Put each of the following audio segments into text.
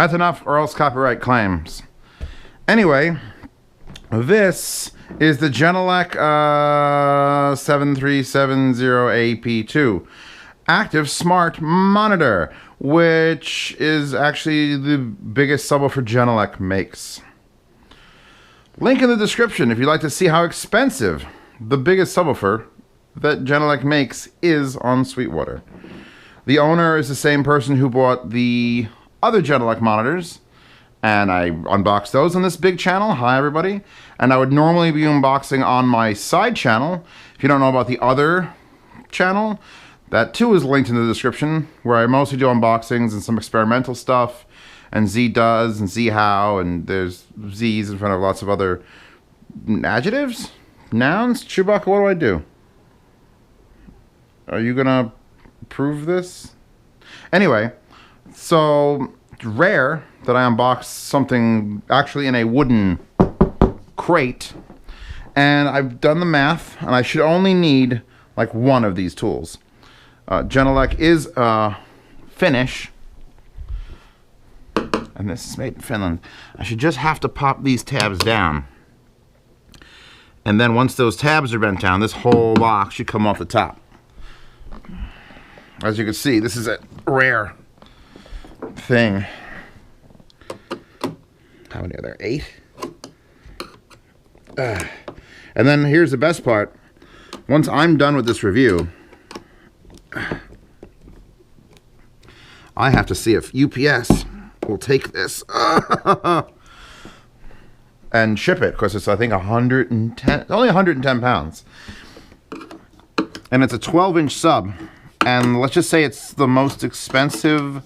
That's enough, or else copyright claims. Anyway, this is the Genelec 7370AP2 active smart monitor, which is actually the biggest subwoofer Genelec makes. Link in the description if you'd like to see how expensive the biggest subwoofer that Genelec makes is on Sweetwater. The owner is the same person who bought the other Genelec monitors, and I unboxed those on this big channel. Hi everybody. And I would normally be unboxing on my side channel. If you don't know about the other channel, that too is linked in the description, where I mostly do unboxings and some experimental stuff, and Z does, and Z how, and there's Z's in front of lots of other adjectives? Nouns? Chewbacca, what do I do? Are you gonna prove this? Anyway, so it's rare that I unbox something actually in a wooden crate, and I've done the math, and I should only need like one of these tools. Genelec is Finnish, and this is made in Finland. I should just have to pop these tabs down, and then once those tabs are bent down, this whole box should come off the top. As you can see, this is a rare thing. How many are there? 8? And then here's the best part. Once I'm done with this review, I have to see if UPS will take this and ship it, because it's, I think, 110, only 110 pounds. And it's a 12-inch sub. And let's just say it's the most expensive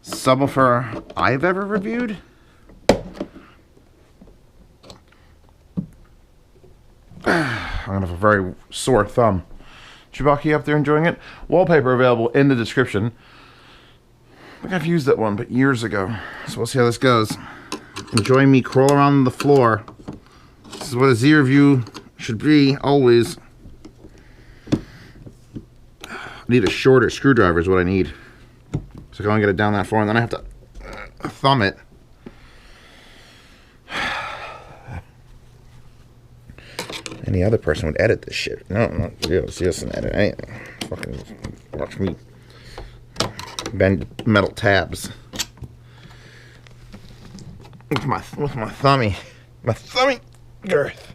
subwoofer I've ever reviewed. I'm gonna have a very sore thumb. Chewbacca up there enjoying it? Wallpaper available in the description. I think I've used that one, but years ago. So we'll see how this goes. Enjoy me crawl around the floor. This is what a Z review should be, always. I need a shorter screwdriver is what I need. So I can only get it down that far, and then I have to thumb it. Any other person would edit this shit. No, not you. See us and edit anything. Fucking watch me bend metal tabs with my thummy girth.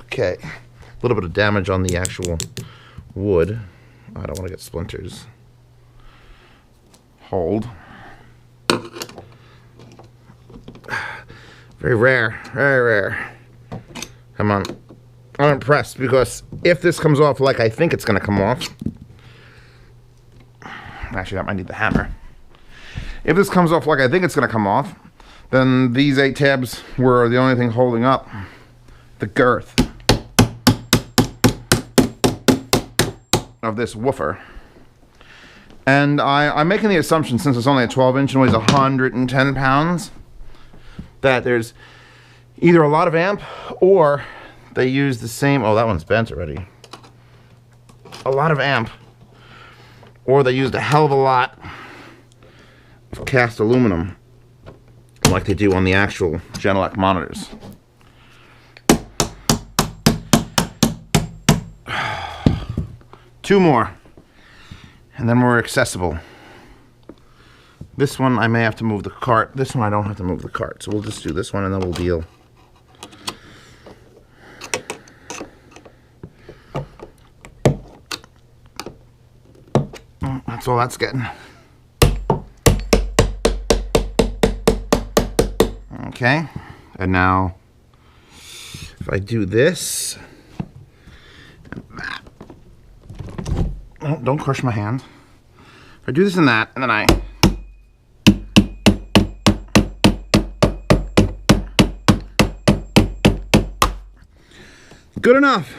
Okay, a little bit of damage on the actual wood. I don't want to get splinters. Hold. Very rare, very rare. Come on. I'm impressed, because if this comes off like I think it's going to come off... Actually, I might need the hammer. If this comes off like I think it's going to come off, then these 8 tabs were the only thing holding up the girth of this woofer. And I'm making the assumption, since it's only a 12-inch and weighs 110 pounds, that there's either a lot of amp, or they use the same... Oh, that one's bent already. A lot of amp, or they used a hell of a lot of cast aluminum, like they do on the actual Genelec monitors. Two more, and then we're accessible. This one I may have to move the cart. This one I don't have to move the cart. So we'll just do this one, and then we'll deal. That's all that's getting. Okay. And now, if I do this, and that. Oh, don't crush my hand. If I do this and that, and then I... Good enough.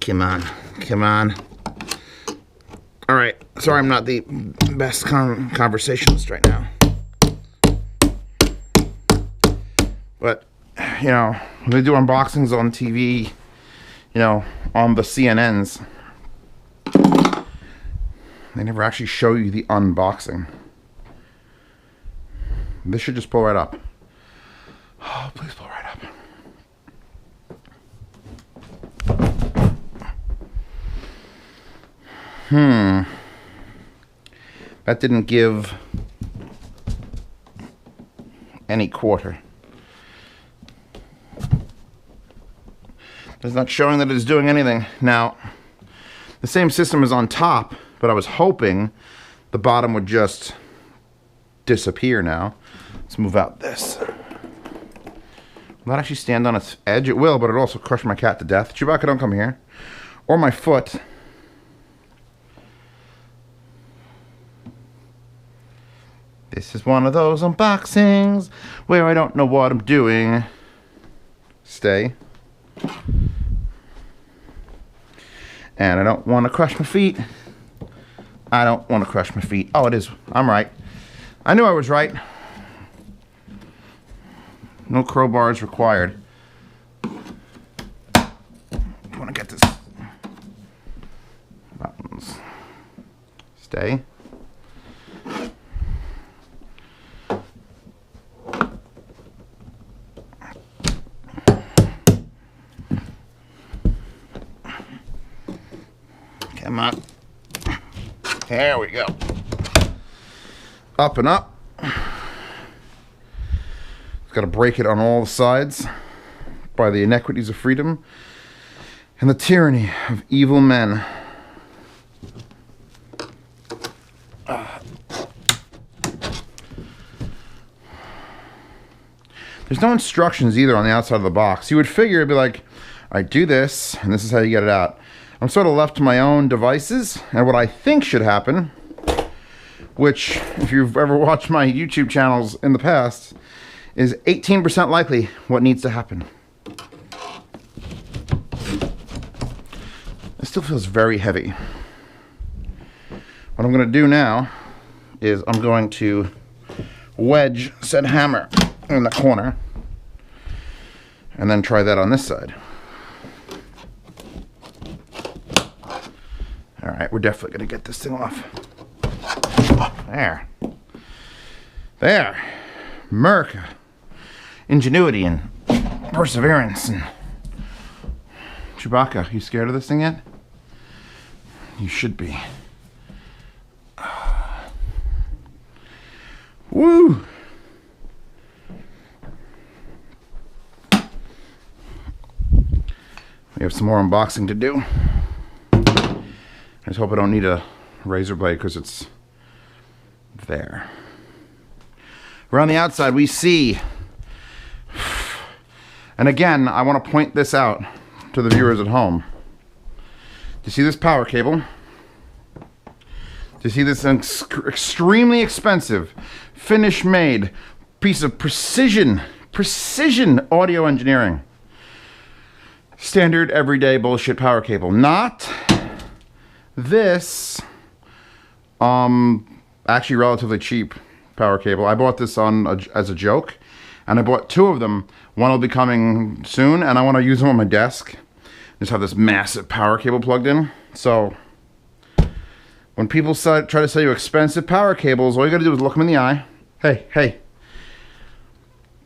Come on, come on. All right, sorry I'm not the best conversationalist right now. But, you know, when they do unboxings on TV, you know, on the CNNs, They never actually show you the unboxing. This should just pull right up. Oh, please pull right up. That didn't give any quarter. It's not showing that it's doing anything. Now, the same system is on top, but I was hoping the bottom would just disappear now. Let's move out this. Will that actually stand on its edge? It will, but it'll also crush my cat to death. Chewbacca, don't come here. Or my foot. This is one of those unboxings where I don't know what I'm doing. Stay. And I don't want to crush my feet. I don't want to crush my feet. Oh, it is. I'm right. I knew I was right. No crowbars required. I want to get this. Buttons. Stay. Come on. There we go. Up and up. Got to break it on all the sides by the inequities of freedom and the tyranny of evil men. There's no instructions either on the outside of the box. You would figure it'd be like, all right, do this, and this is how you get it out. I'm sort of left to my own devices, and what I think should happen, which, if you've ever watched my YouTube channels in the past, is 18% likely what needs to happen. It still feels very heavy. What I'm going to do now is I'm going to wedge said hammer in the corner, and then try that on this side. Alright, we're definitely going to get this thing off. There. There. America. Ingenuity and perseverance. And Chewbacca, you scared of this thing yet? You should be. Woo! We have some more unboxing to do. I just hope I don't need a razor blade because it's there. Around the outside we see, and again I want to point this out to the viewers at home. Do you see this power cable? Do you see this extremely expensive, Finnish-made piece of precision audio engineering? Standard, everyday bullshit power cable. Not this, actually relatively cheap power cable. I bought this as a joke, and I bought two of them. One will be coming soon, and I want to use them on my desk. Just have this massive power cable plugged in. So when people try to sell you expensive power cables, all you got to do is look them in the eye. Hey,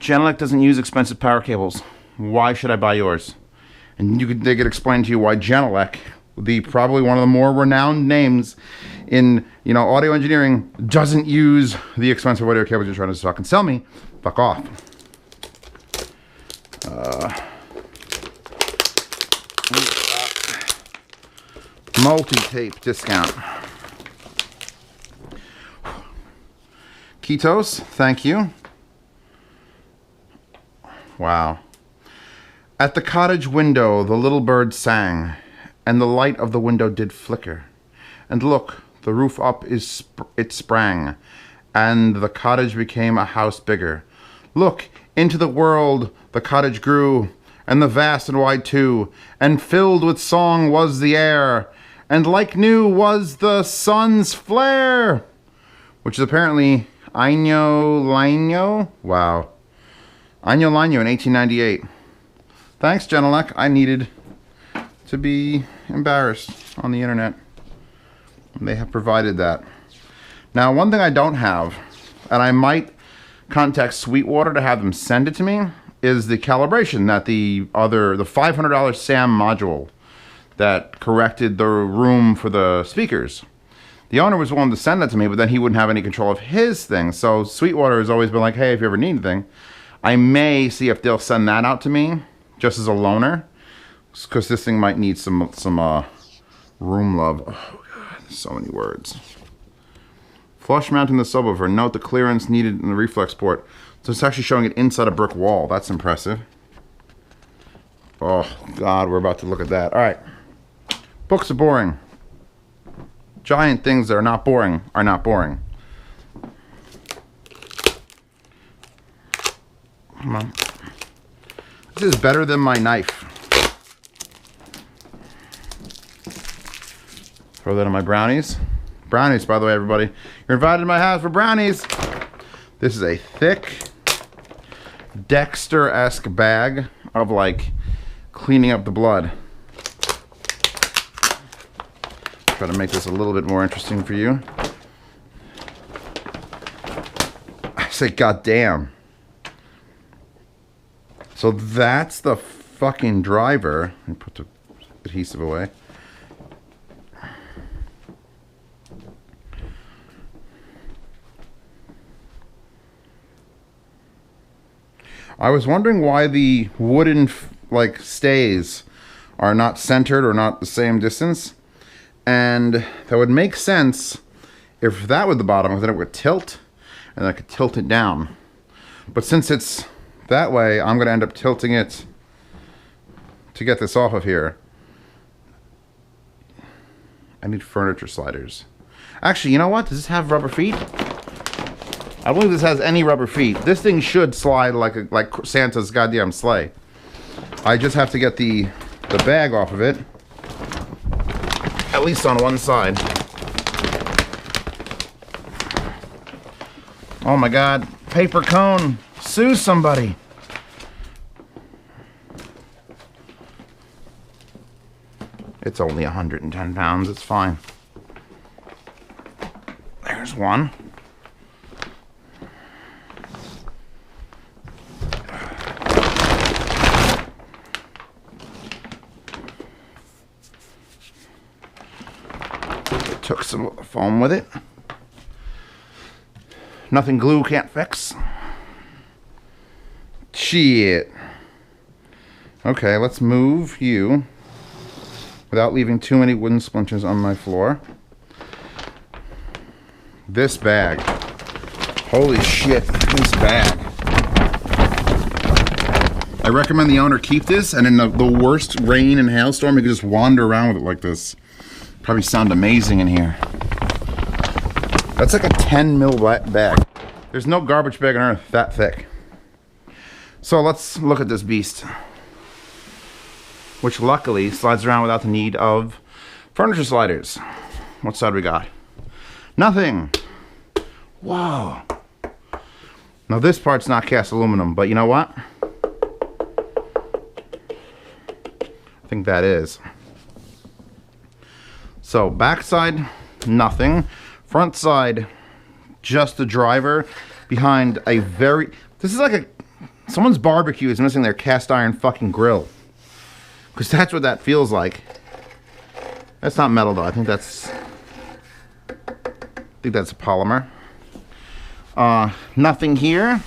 Genelec doesn't use expensive power cables. Why should I buy yours? And they could explain to you why Genelec, probably one of the more renowned names in audio engineering, doesn't use the expensive audio cables you're trying to fucking sell me. Fuck off. Multi-tape discount. Ketos, thank you. Wow. At the cottage window the little bird sang, and the light of the window did flicker. And look, the roof up it sprang, and the cottage became a house bigger. Look, into the world the cottage grew, and the vast and wide too, and filled with song was the air, and like new was the sun's flare, which is apparently Año Laño. Wow. Año Laño in 1898. Thanks, Genelec. I needed to be embarrassed on the internet. They have provided that. Now, one thing I don't have, and I might contact Sweetwater to have them send it to me, is the calibration that the $500 SAM module that corrected the room for the speakers. The owner was willing to send that to me, but then he wouldn't have any control of his thing. So Sweetwater has always been like, hey, if you ever need anything, I may see if they'll send that out to me just as a loaner, because this thing might need some room love. Oh God, so many words. Flush mounting the subwoofer. Note the clearance needed in the reflex port. So it's actually showing it inside a brick wall. That's impressive. Oh God, we're about to look at that. All right. Books are boring. Giant things that are not boring are not boring. Come on. This is better than my knife. Throw that in my brownies. Brownies, by the way, everybody. You're invited to my house for brownies. This is a thick, Dexter-esque bag of, like, cleaning up the blood. Try to make this a little bit more interesting for you. I say, goddamn. So that's the fucking driver. Let me put the adhesive away. I was wondering why the wooden like stays are not centered or not the same distance, and that would make sense if that were the bottom, because then it would tilt and I could tilt it down. But since it's that way, I'm going to end up tilting it to get this off of here. I need furniture sliders. Actually, you know what? Does this have rubber feet? I don't believe this has any rubber feet. This thing should slide like Santa's goddamn sleigh. I just have to get the bag off of it. At least on one side. Oh my God. Paper cone. Sue somebody. It's only 110 pounds. It's fine. There's one. Took some of the foam with it. Nothing glue can't fix. Shit. Okay, let's move you without leaving too many wooden splinters on my floor. This bag. Holy shit, this bag. I recommend the owner keep this, and in the worst rain and hailstorm, you can just wander around with it like this. Probably sound amazing in here. That's like a 10 mil bag. There's no garbage bag on earth that thick. So let's look at this beast, which luckily slides around without the need of furniture sliders. What side we got? Nothing. Whoa. Now this part's not cast aluminum, but you know what? I think that is. So back side, nothing. Front side, just the driver behind a very... This is like a... Someone's barbecue is missing their cast iron fucking grill. Because that's what that feels like. That's not metal though. I think that's a polymer. Nothing here,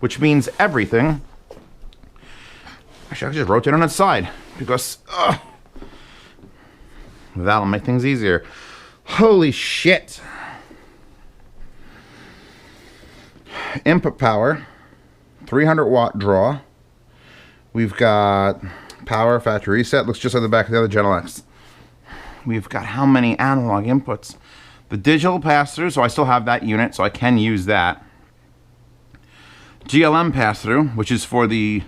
which means everything. Actually, I could just rotate on its side because that'll make things easier. Holy shit. Input power, 300 watt draw. We've got power, factory reset. Looks just like the back of the other Genelecs. We've got how many analog inputs? The digital pass-through, so I still have that unit, so I can use that. GLM pass-through, which is for the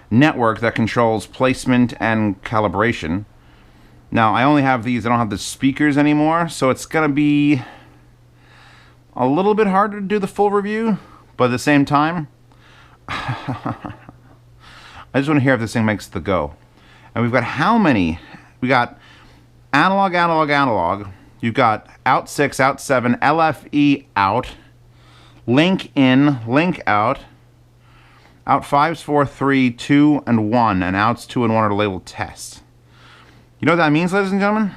network that controls placement and calibration. Now, I only have these. I don't have the speakers anymore, so it's going to be a little bit harder to do the full review, but at the same time, I just want to hear if this thing makes the go. And we've got how many? We got analog, analog, analog. You've got out 6, out 7, LFE out, link in, link out. Out 5s, 4, 3, 2, and 1, and outs 2 and 1 are labeled test. You know what that means, ladies and gentlemen?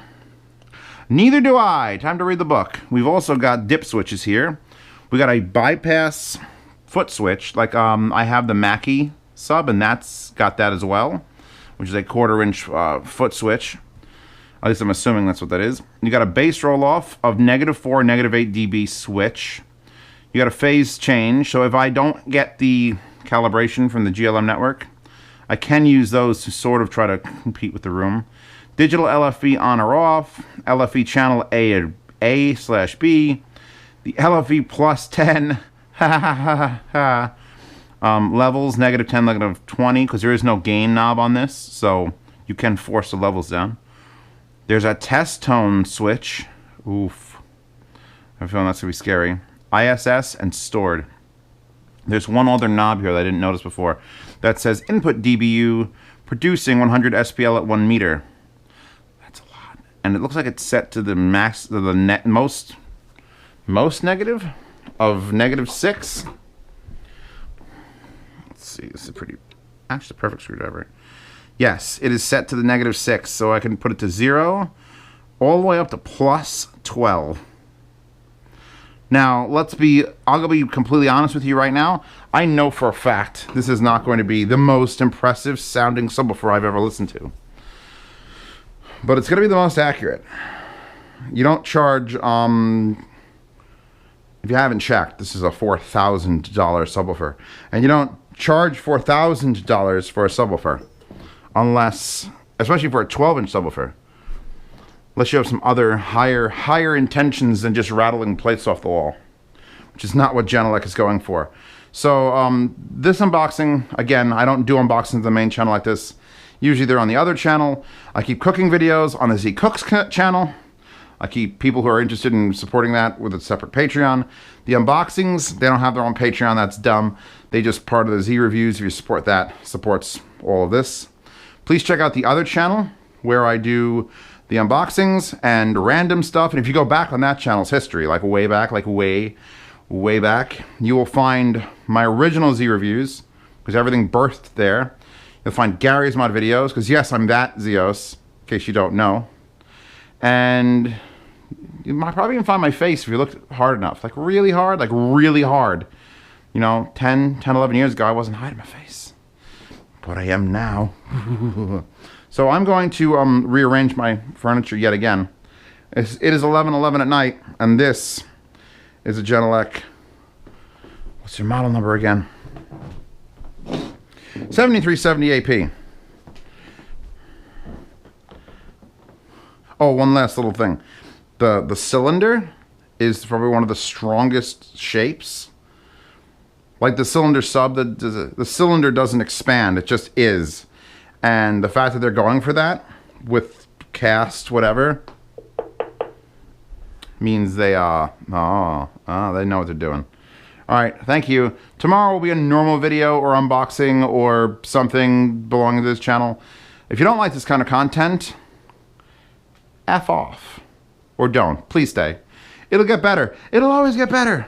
Neither do I. Time to read the book. We've also got dip switches here. We got a bypass foot switch, like I have the Mackie sub, and that's got that as well, which is a 1/4 inch foot switch. At least I'm assuming that's what that is. You got a base roll off of -4, -8 dB switch. You got a phase change, so if I don't get the calibration from the GLM network, I can use those to sort of try to compete with the room. Digital LFE on or off, LFE channel A/B, the LFE plus 10 levels, -10, -20, because there is no gain knob on this, so you can force the levels down. There's a test tone switch. Oof. I'm feeling that's going to be scary. ISS and stored. There's one other knob here that I didn't notice before that says input DBU producing 100 SPL at 1 meter. That's a lot. And it looks like it's set to the max, the most negative of -6. Let's see, this is pretty, actually the perfect screwdriver. Yes, it is set to the -6, so I can put it to 0 all the way up to +12. Now, I'll be completely honest with you right now. I know for a fact this is not going to be the most impressive sounding subwoofer I've ever listened to. But it's going to be the most accurate. You don't charge, if you haven't checked, this is a $4,000 subwoofer. And you don't charge $4,000 for a subwoofer. Unless, especially for a 12-inch subwoofer. Unless you have some other higher intentions than just rattling plates off the wall, which is not what Genelec is going for. So this unboxing, again, I don't do unboxings on the main channel like this. Usually they're on the other channel. I keep cooking videos on the Z Cooks channel. I keep people who are interested in supporting that with a separate Patreon. The unboxings, they don't have their own Patreon. That's dumb. They just part of the Z Reviews. If you support that, supports all of this. Please check out the other channel where I do the unboxings and random stuff. And if you go back on that channel's history, like way back, way back, you will find my original Z reviews, because everything birthed there. You'll find Gary's mod videos, because yes, I'm that Zeos, in case you don't know. And you might probably even find my face if you looked hard enough, like really hard. You know, 10, 11 years ago, I wasn't hiding my face, but I am now. So I'm going to rearrange my furniture yet again. It is 11:11 at night, and this is a Genelec. What's your model number again? 7370 AP. Oh, one last little thing. The cylinder is probably one of the strongest shapes. Like the cylinder sub, the cylinder doesn't expand, it just is. And the fact that they're going for that with cast whatever means they they know what they're doing. All right, thank you. Tomorrow will be a normal video or unboxing or something belonging to this channel. If you don't like this kind of content, F off. Or don't. Please stay. It'll get better. It'll always get better.